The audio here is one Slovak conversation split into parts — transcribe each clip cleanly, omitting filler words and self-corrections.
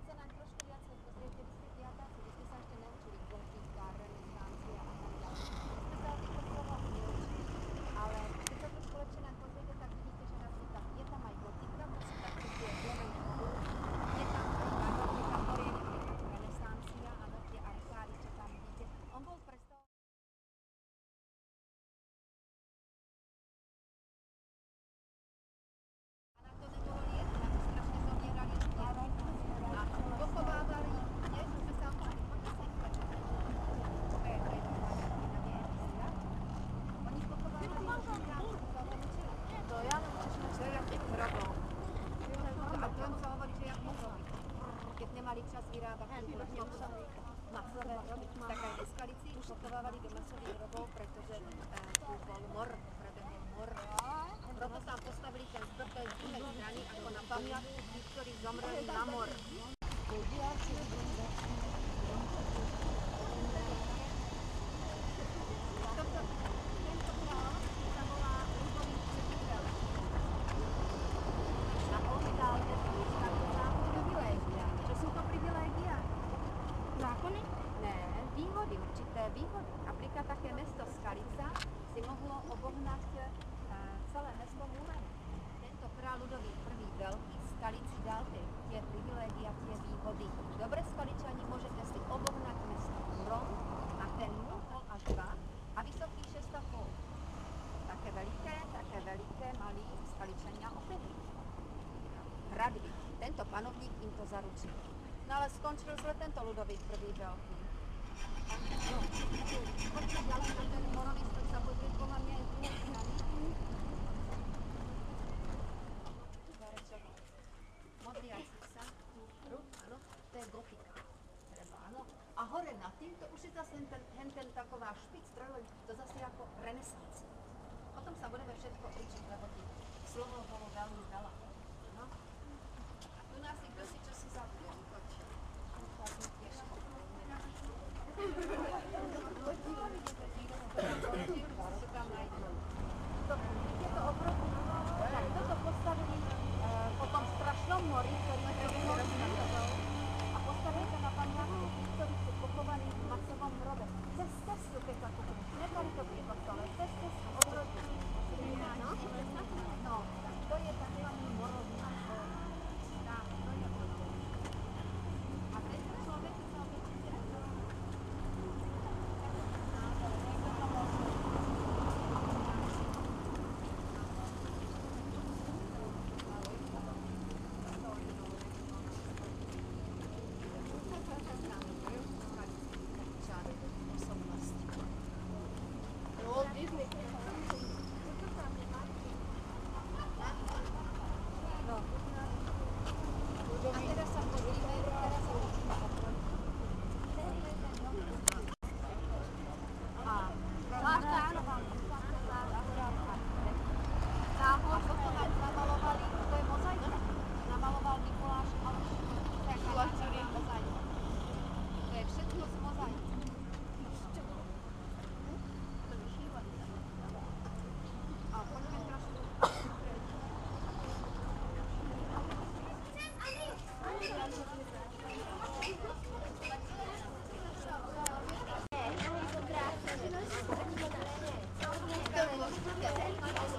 sa naň trošku viacej pozrieť, keby ste piatáci, by ste sa ešte neučili gotika, renesancia a tak ďalej. Ste sa o týchto slovách neučili, ale keď sa trošku lepšie naň pozriete, tak vidíte, že napríklad je tam aj gotika, to sú také tie zlomené holu, je tam aj barokika, poriadne renesancia, áno, tie arkády, čo tam vidíte. On bol predstavovaný. Keď nemali čas vyrábať masové hroby, tak aj v Skalici už pochovávali do masových hrobov, pretože tu bol mor, prebehol mor. Proto tam postavili ten zbr z druhej strany ako na pamiatku tých, ktorí zomreli na mor. Tento král sa volá Ľudovít Přemysl. A on dal privilégia. Čo sú to privilégia? Zákony? Ne, výhody, určité výhody. Napríklad také mesto Skalica si mohlo obohnať celé mesto múrem. Tento král Ľudovít I. Veľký Skalici dal tie privilégia, tie výhody. Dobre, Skaličani, môžete si obohnať mesto múrom a ten múr bol až 2 a vysoký 6,5. Také veľké mali Skaličania opäť. Hradby. Tento panovník im to zaručil. No ale skončil zle tento Ľudovít I. Veľký. No, poďme ďalej na ten morový stôl sa pozrieť, podľa mňa je z druhej strany. Modliaci sa, áno, to je gotika. Treba, áno. A hore nad tým, to už je zase ten taková špic strojov, to zase ako renesancia. O tom sa budeme všetko učiť, lebo tých slovov bolo veľmi veľa. No. A tu nás si kto si čo si zaprie, choď. Tieto obrovy, tak toto postavili po tom strašnom mori, ktorý a postavili to na pamiatku tých, ktorí sú pochovaní v masovom hrobe. Cez cestu, keď sa kúpili, neboli to pri kostole, cez cestu obrovy. No, to je takzvaný morový. A tento človek sa opäť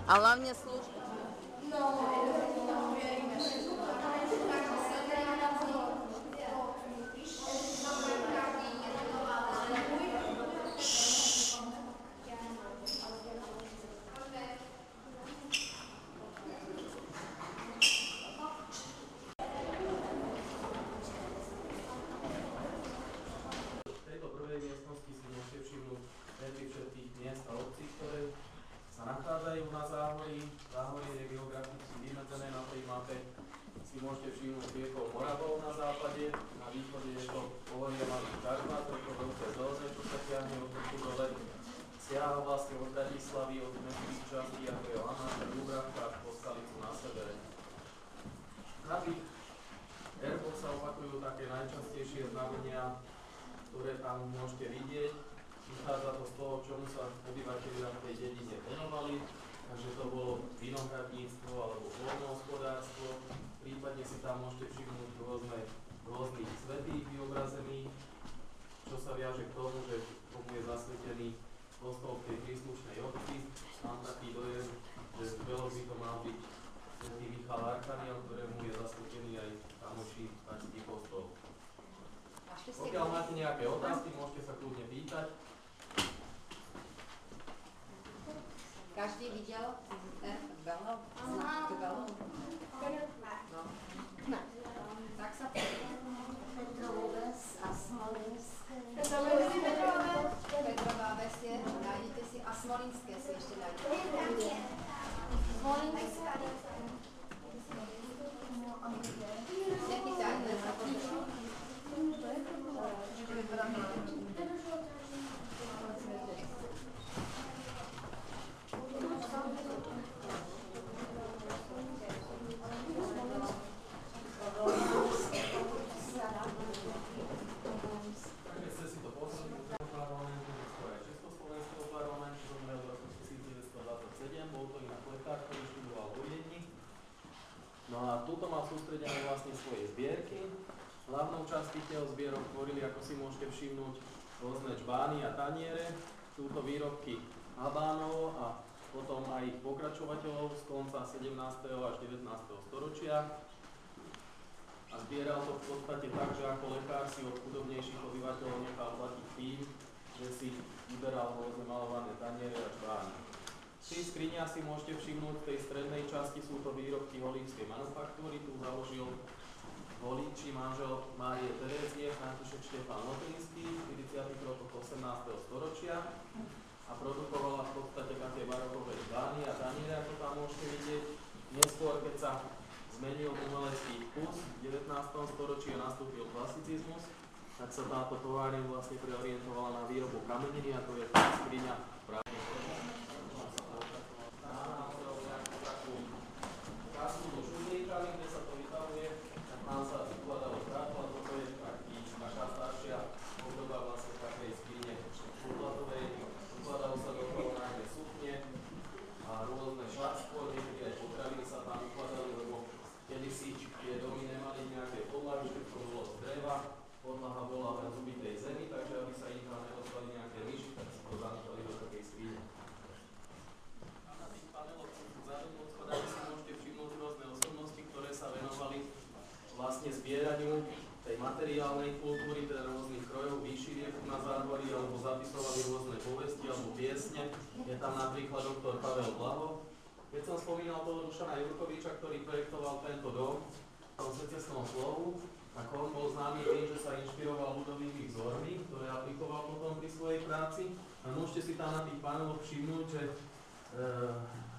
a hlavne služby. Nachádzajú na záhorí. Záhorie je geograficky vymedzené na tej mape. Si môžete všimnúť riekov Moravou na západe, na východe je to pohorie Malý Karpat, toto veľké železné, čo sa ťahne od vrchu dole. Siaha vlastne od Bratislavy, od mestských častí, ako je Lanáša, Dúbravka, až po Skalicu na severe. Na tých erboch sa opakujú také najčastejšie znamenia, ktoré tam môžete vidieť. Vychádza to z toho, čomu sa obyvateľia v tej dedine venovali, takže to bolo vinogradníctvo alebo poľnohospodárstvo. Prípadne si tam môžete všimnúť rôznych niekde videl belov? Znak belov? No. Tak sa Petroves a Smolenské. Petrová ves je, nájdete si, a Smolinské si ešte nájdete. Nechytaj, len sa pozrieť. Takže ste si to pozreli, parlamentu, aj Československého parlamentu, zomrel v roku 1927, bol to inak lekár, ktorý študoval vo Viedni. No a túto mal sústredené vlastne svoje zbierky. Hlavnou časť týchto zbierok tvorili, ako si môžete všimnúť, rôzne čbány a taniere. Sú to výrobky Habánov a potom aj ich pokračovateľov z konca 17. až 19. storočia. A zbieral to v podstate tak, že ako lekár si od chudobnejších obyvateľov nechal platiť tým, že si vyberal rôzne malované taniere a čbány. V tých skriniach si môžete všimnúť, v tej strednej časti sú to výrobky holíčskej manufaktúry. Tu založil holíči manžel Márie Terézie, František Štefán Lotrinský v 40. rokoch 18. storočia a produkovala v podstate také barokové čbány a taniere, ako tam môžete vidieť. Neskôr, keď sa zmenil umelecký vkus, v 19. storočí a nastúpil klasicizmus, tak sa táto továrňa vlastne preorientovala na výrobu kameniny a to je skriňa práve. Kasu do šublíkami, kde sa to vytavuje, tak nám sa vykladalo právo a toto je taká staršia obdoba vlastne takej skrine šublatovej. Vykladalo sa do toho najmä sukne a rôzne šatskôr, niekedy aj potraviny sa tam vykladali, lebo kedysi tie domy nemali nejaké podlahy, všetko bolo z dreva, podlaha bola len z ubitej zemi, takže aby sa im tam nedostali nejaké myši, tak si to zanechali do takej skrine. A na tých paneloch vzadu pod schodami si môžete všimnúť rôzne osobnosti, ktoré sa venovali vlastne zbieraniu tej materiálnej kultúry, teda rôznych krojov, výširiek na zádvorí, alebo zapisovali rôzne povesti alebo piesne. Je tam napríklad doktor Pavel Blaho. Keď som spomínal toho Dušana Jurkoviča, ktorý projektoval tento dom v tom secesnom slovu, tak on bol známy tým, že sa inšpiroval ľudovými vzormi, ktoré aplikoval potom pri svojej práci. A môžete si tam na tých paneloch všimnúť, že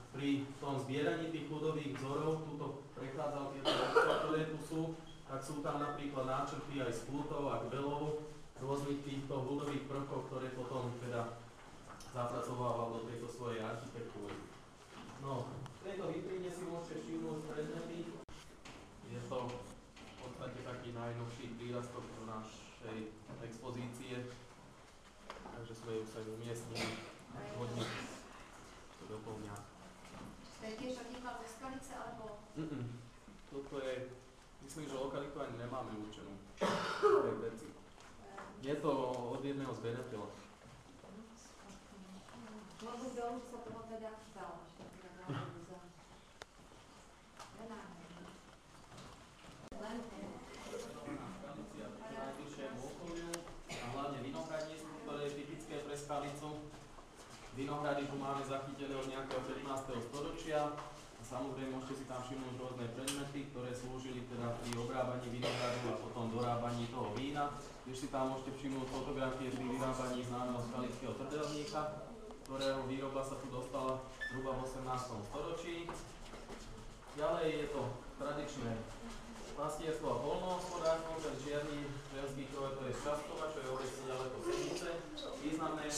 pri tom zbieraní tých ľudových vzorov, túto prechádzal tieto veci, ktoré tu sú, tak sú tam napríklad náčrty aj z Plutov a Kbelov, rôznych týchto ľudových prvkov, ktoré potom teda zapracovával do tejto svojej architektúry. No, v tejto vitríne si môžete všimnúť predmety. Je to v podstate taký najnovší prírastok do našej expozície, takže sme ju sa umiestnili hodne to doplňa. To je tiež odniekal zo Skalice, alebo? Toto je, myslím, že lokalitu ani nemáme určenú. Veci. Je to od jedného zberateľa. Klobúk dolu, že sa toho teda vstal. Vinohrady tu máme zachytené od nejakého 15. storočia. A samozrejme môžete si tam všimnúť rôzne predmety, ktoré slúžili teda pri obrábaní vinohradu a potom dorábaní toho vína. Tiež si tam môžete všimnúť fotografie pri vyrábaní známeho skalického trdelníka, ktorého výroba sa tu dostala zhruba v 18. storočí. Ďalej je to tradičné pastierstvo a poľnohospodárstvo, ten čierny ženský kroj, to je z Častova, čo je obecne ďaleko Senice. Významné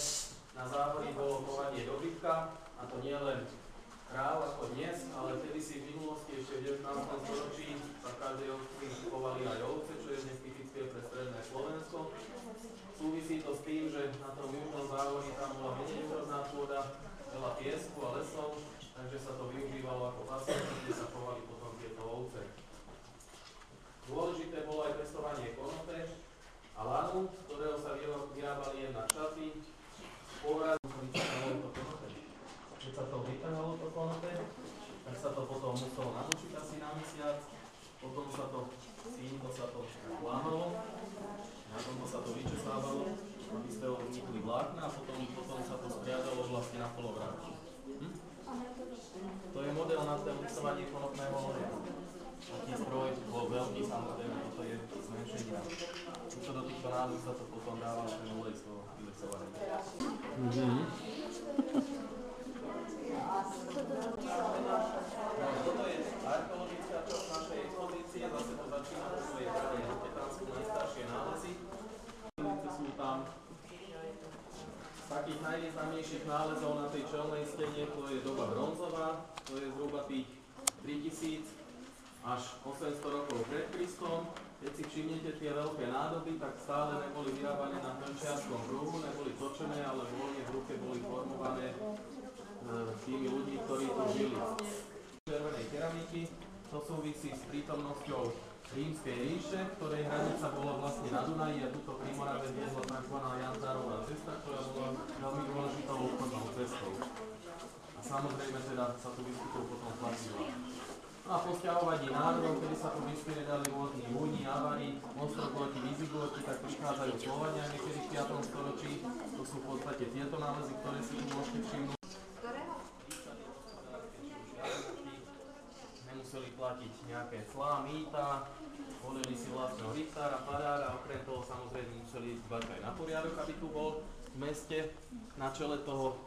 na záhorí bolo chovanie dobytka, a to nie len kráv ako dnes, ale kedysi v minulosti, ešte v 19. storočí, sa v každej obci chovali aj ovce, čo je dnes typické pre stredné Slovensko. Súvisí to s tým, že na tom južnom záhorí tam bola menej úrodná pôda, veľa piesku a lesov, takže sa to využívalo ako pastierstvo, kde sa chovali potom tieto ovce. Dôležité bolo aj pestovanie konope a lanu, z ktorého sa vyrábali jednak šaty, pohľad, keď sa to vytrhalo to konope, tak sa to potom muselo namočiť asi na mesiac, potom sa to lámalo, na tomto sa to vyčesávalo, aby z toho vznikli vlákna a potom sa to spriadalo vlastne na polovrátku. pestovanie konopného oleja. Taký stroj bol veľký, samozrejme, toto je zmenšenina. Čo do týchto nádob sa to potom dáva ten olej z toho vylesovaného. Toto je archeologická časť našej expozície, zase to začína po svojej pravej ruke, tam sú najstaršie nálezy. Sú tam z takých najvýznamnejších nálezov na tej čelnej stene, to je doba bronzová, to je zhruba tých 3000 až 800 rokov pred Kristom. Keď si všimnete tie veľké nádoby, tak stále neboli vyrábané na hrnčiarskom kruhu, neboli točené, ale voľne v ruke boli formované tými ľudí, ktorí tu žili. Červenej keramiky, to súvisí s prítomnosťou Rímskej ríše, ktorej hranica bola vlastne na Dunaji a tuto pri Morave viedla tzv. Jantárová cesta, ktorá bola veľmi dôležitou obchodnou cestou. A samozrejme teda sa tu vyskytol potom platidla. No a po sťahovaní národov, kedy sa tu vystriedali rôzni Huni, Avari, Ostrogoti, Vizigoti, tak prichádzajú Slovania niekedy v 5. storočí. To sú v podstate tieto nálezy, ktoré si tu môžete všimnúť. Nemuseli platiť nejaké clá, mýta, volili si vlastného riptára, farára, okrem toho samozrejme museli dbať aj na poriadok, aby tu bol v meste. Na čele toho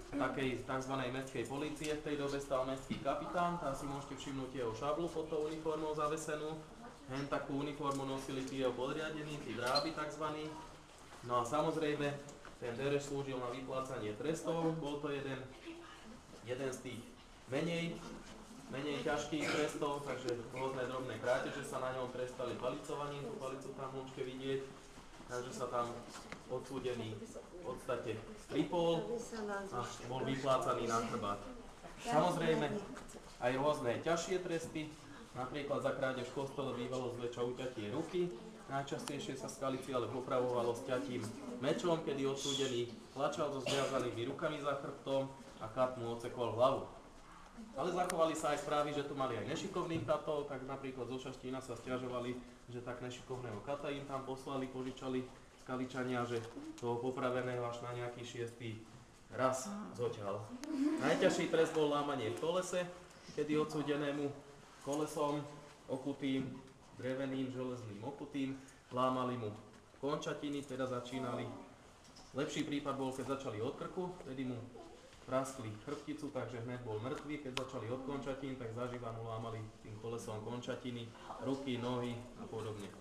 takej tzv. Mestskej polície v tej dobe stal mestský kapitán, tam si môžete všimnúť jeho šablu pod tou uniformou zavesenú. Hen takú uniformu nosili tí jeho podriadení, tí dráby tzv. No a samozrejme ten dereš slúžil na vyplácanie trestov, bol to jeden z tých menej ťažkých trestov, takže rôzne drobné kráteže sa na ňom trestali palicovaním, tú palicu tam môžete vidieť, takže sa tam odsúdený v podstate stripol a bol vyplácaný na chrbát. Samozrejme aj rôzne ťažšie tresty, napríklad za krádež v kostole bývalo zväčša uťatie ruky, najčastejšie sa skalici ale popravovalo s ťatím mečom, kedy odsúdený tlačal so zviazanými rukami za chrbtom a kat mu odsekol hlavu. Ale zachovali sa aj správy, že tu mali aj nešikovných katov, tak napríklad zo Šaštína sa sťažovali, že tak nešikovného kata im tam poslali, požičali Skaličania, že toho popraveného až na nejaký 6. raz zoťal. Najťažší trest bol lámanie v kolese, kedy odsúdenému kolesom okutým, dreveným, železným okutým, lámali mu končatiny, teda začínali. Lepší prípad bol, keď začali od krku, tedy mu praskli chrbticu, takže hneď bol mŕtvý. Keď začali od končatín, tak zaživa mu lámali tým kolesom končatiny, ruky, nohy a podobne.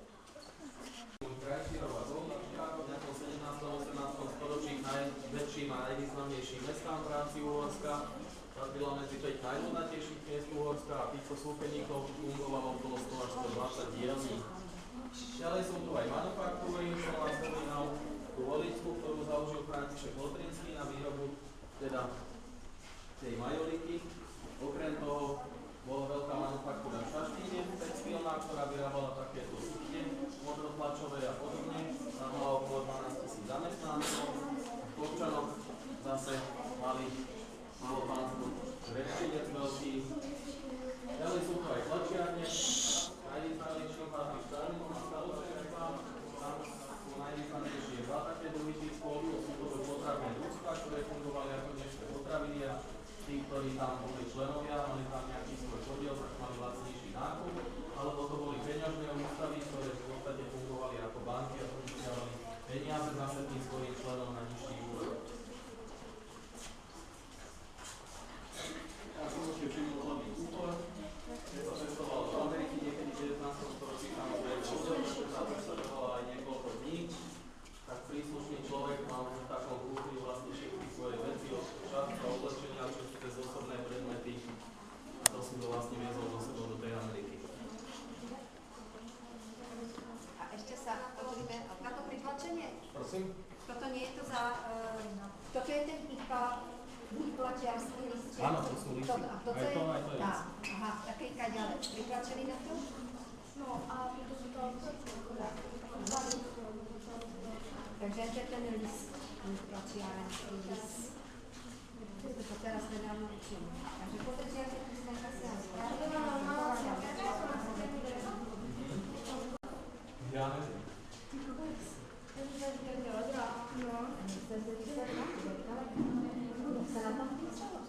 Krajčírova zóna v 17. a 18. storočí najväčším a najvýznamnejším mestám v rámci Uhorska. Patrila medzi 5 najľudnatejších miest Uhorska a týchto slupeníkov fungovalo okolo 100 až 120 dielní. Ďalej sú tu aj manufaktúry, som vám spomínal tú Voličku, ktorú založil František Lotrinský na výrobu teda tej majoliky. Okrem toho bola veľká manufaktúra v Šaštíne, textilná, ktorá vyrábala takéto sukne, modrotlačové a podobne. Tam mala okolo 12 000 zamestnancov. V Kopčanoch zase malo pánstvo Repčinec veľký. Ďalej sú tu aj tlačiarne. Najvýznamnejším patrí Štárnikov a Skaločerecká. Tam sú najvýznamnejšie dva také druhy tých spolu, sú to potravné družstva, ktoré fungovali ako dnešné potraviny a tí, ktorí tam boli členovia, mali tam nejaký svoj podiel, tak mali lacnejší nákup, alebo to boli peňažné ústavy, ktoré v podstate fungovali ako banky a požičiavali peniaze zase tým svojim členom na nižší úroveň. Ja si môžete všimnúť hlavný úpor, keď sa cestoval do Ameriky niekedy v 19. storočí, tam bol pretože sa cestovala aj niekoľko dní, tak príslušný človek mal v takom kúzli vlastne všetky svoje veci od šatka, oblečenia, čo sú cez osobné predmety a to si to vlastne viezol do sebou do tej Ameriky. A ešte sa pozrime na to pritlačenie. Prosím? Toto nie je to za... toto je ten IPA vytlačiarsky listie. Áno, to sú listy. A toto aj je... to, aj to je. Aha, také ďalej. Pritlačený na to? No a to sú to Takže to je ten list, vytlačiarenský list. To teraz nedávno učím. Takže pozrite, aké písmenka si nám Ja neviem. sa na tom písalo.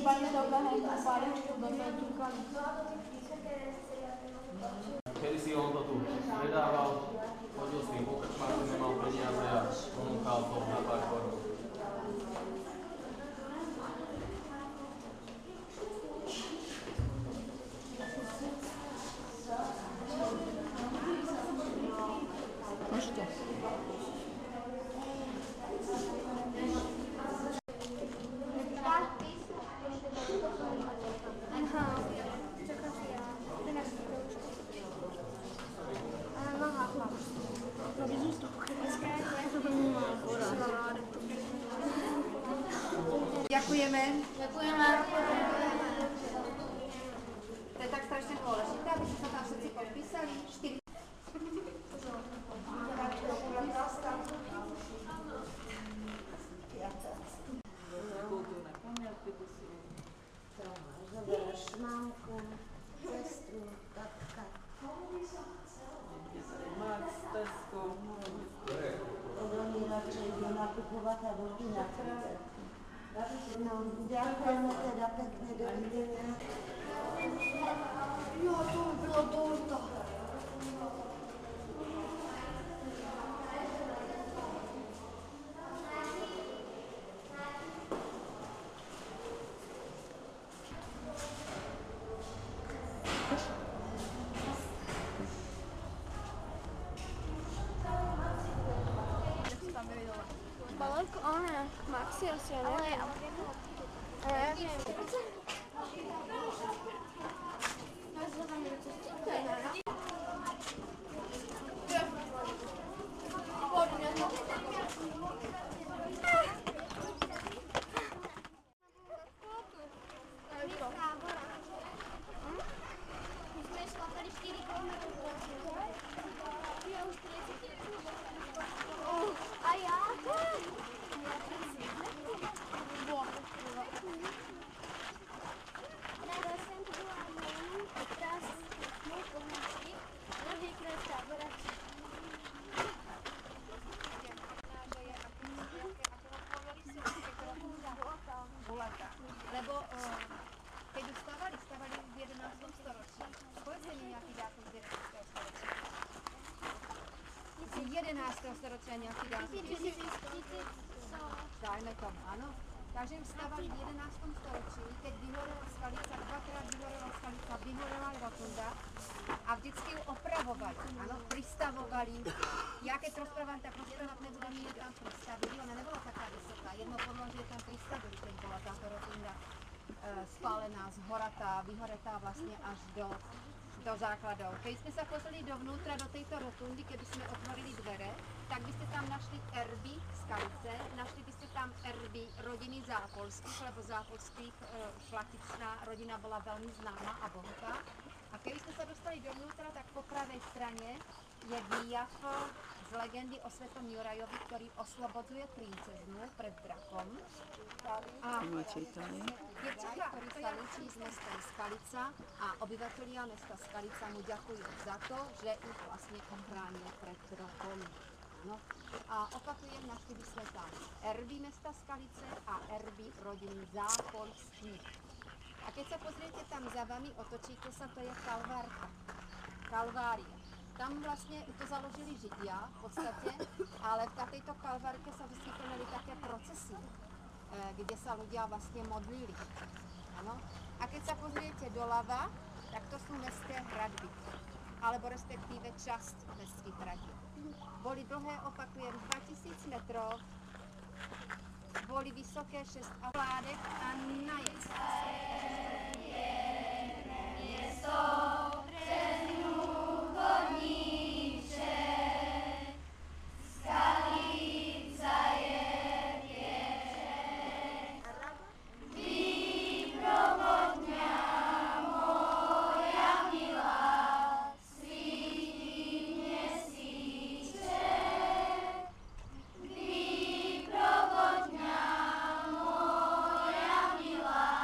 Pani tohle hejtla pár čukali. Kedy si on to tu predával, chodil s tým po krčmách, keď nemal peniaze a ponúkal to na pár korun. Môžete. Ďakujeme. Ďakujeme. To je tak strašne dôležité, aby ste sa tam všetci podpísali. 4. Zoberieš mamku, sestru, tatka. Oni radšej idú nakupovať a voľby na chvíľu. No, ďakujeme teda pekne, dovidenia. Jo, to by bylo torta. Balonku, ale Maxi asi, ja neviem. Ale ja neviem. A já? Lebo keď už stavali v 11. storočí. Povedzte mi nejaký dátum z 11. storočí. Z 11. storočia nejaký dátum. Dajme tomu, áno. Takže už stavali v 11. storočí, keď vyhorela skalica, dvakrát vyhorela skalica, vyhorela rotunda a vždycky ju opravovali, áno, pristavovali. Ja keď rozprávam, tak rozprávať nebudem, nie tam pristavili, ona nebola taká vysoká. Jedno podložie tam pristavili, keď bola táto rotunda spálená, zhoratá, vyhoretá vlastne až do základov. Keď sme sa pozreli dovnútra do tejto rotundy, keby sme otvorili dvere, tak by ste tam našli erby skalice, našli by ste tam erby rodiny Zápolských, lebo Zápolských šlachtická rodina bola veľmi známa a bohatá. A keby ste sa dostali dovnútra, tak po pravej strane je výjav z legendy o svetom Jurajovi, ktorý oslobodzuje princeznu pred drakom. A dievčatá, ktorý sa líčí z mesta Skalica a obyvatelia mesta Skalica mu ďakujú za to, že ich vlastne ochránil pred drakom. No. A opakujem, našli by sme tam erby mesta Skalice a erby rodiny Zápolských. A keď sa pozriete tam za vami, otočíte sa, to je Kalvárka. Kalvária. Tam vlastne to založili Židia v podstate, ale v tejto Kalvárke sa vždy konali také procesy, kde sa ľudia vlastne modlili. Ano? A keď sa pozriete doľava, tak to sú mestské hradby, alebo respektíve časť mestských hradby. Boli dlhé, opakujem, 2000 metrov, boli vysoké 6 vládek a najec. Milá,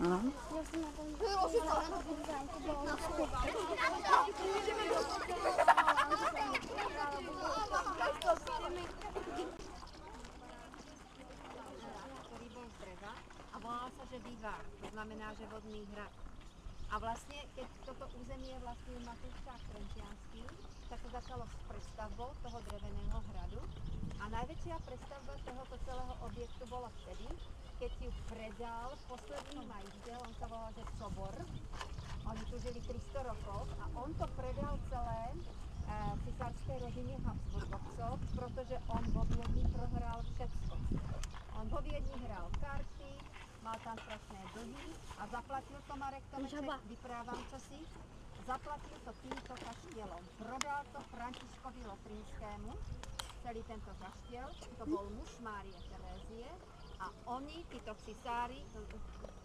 No. Ja som na tom zámku bola na skúške. Ktorý bol z dreva a volal sa, že Vývar, to znamená, že vodný hrad. A vlastne, keď toto územie vlastnil Matúšák Trenčiansky, tak to začalo s prestavbou toho dreveného hradu. A najväčšia prestavba tohoto celého objektu bola vtedy, keď ju predal posledný majiteľ, on sa volal, že Sobor. Oni tu žili 300 rokov a on to predal celé cisárskej rodine Habsburgovcov, pretože on vo Viedni prohral všetko. On vo Viedni hral karty, mal tam strašné dlhy a zaplatil to Marek Tomeček, vyprávam čosi, zaplatil to týmto kaštielom. Prodal to Františkovi Lotrinskému, celý tento kaštiel, to bol muž Márie Terézie a oni, títo cisári,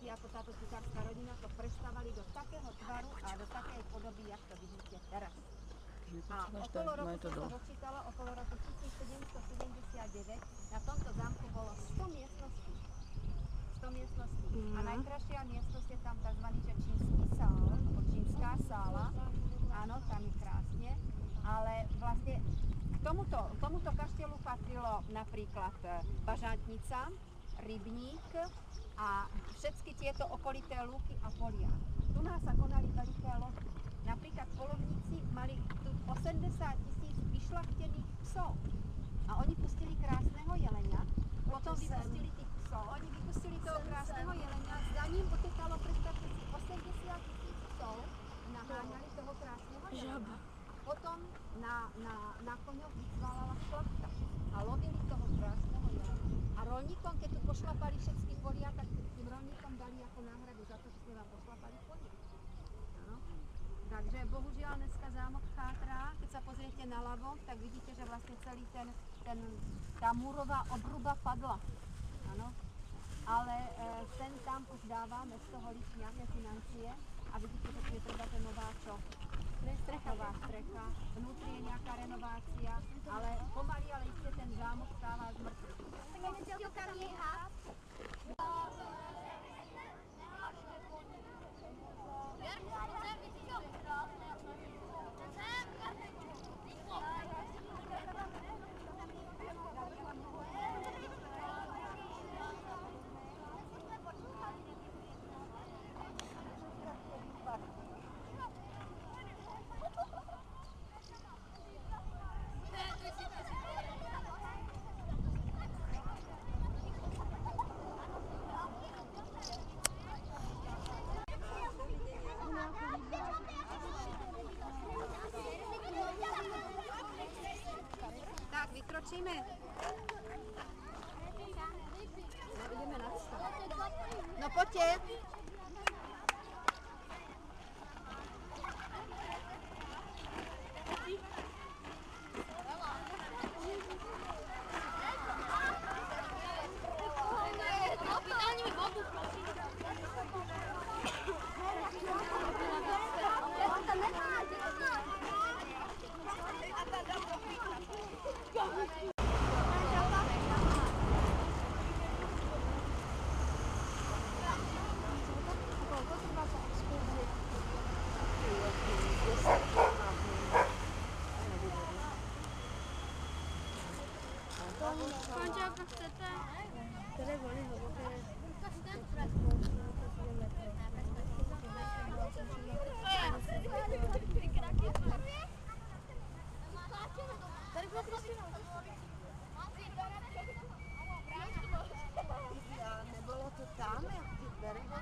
ako táto cisárska rodina, to prestavali do takého tvaru a do takej podoby, jak to vidíte teraz. A okolo roku, to sa dočítalo, okolo roku 1779 na tomto zámku bolo 100 miestností. 100 miestností. A najkrajšia miestnosť je tam tzv. Čínsky sál, alebo čínska sála. Áno, tam je krásne. Ale vlastne k tomuto kaštielu patrilo napríklad Bažantnica, Rybník a všetky tieto okolité lúky a polia. Tu nás sa konali veľké loty. Napríklad polovníci mali tu 80 000 vyšľachtených psov. A oni pustili krásneho jelenia, potom vypustili tých psov. Oni vypustili toho krásneho jelenia, za ním utekalo, predstavte si, 80 000 psov, naháňali toho krásneho jelenia. Potom na koňoch vyzvalala šlachta a lovili toho krásneho jelenia. A roľníkom, keď tu pošlapali všetky polia, tak tým roľníkom dali ako náhradu za to, že sme vám pošlapali polia. Áno. Takže bohužiaľ dneska zámok chátrá. Keď sa pozriete naľavo, tak vidíte, že vlastne celý tá múrová obruba padla. Áno. Ale ten tam už dáva mesto Holič nejaké financie a vidíte, že tu je treba ten nováčok. Nová strecha, vnútri je nejaká renovácia, ale pomaly, ale iste ten zámok stáva z mŕtvych. Tak, vykročíme. No, ideme na stav. No, poďte. Končí, ako chcete. Ktoré boli hlboké. Nebolo to tam, jak ty berego?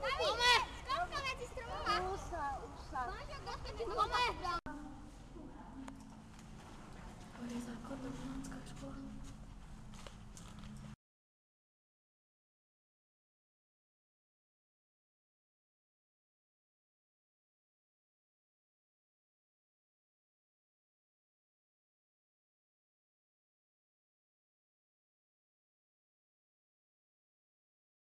Máme! Skopka medzi stromami! Už sa. Domácká škola.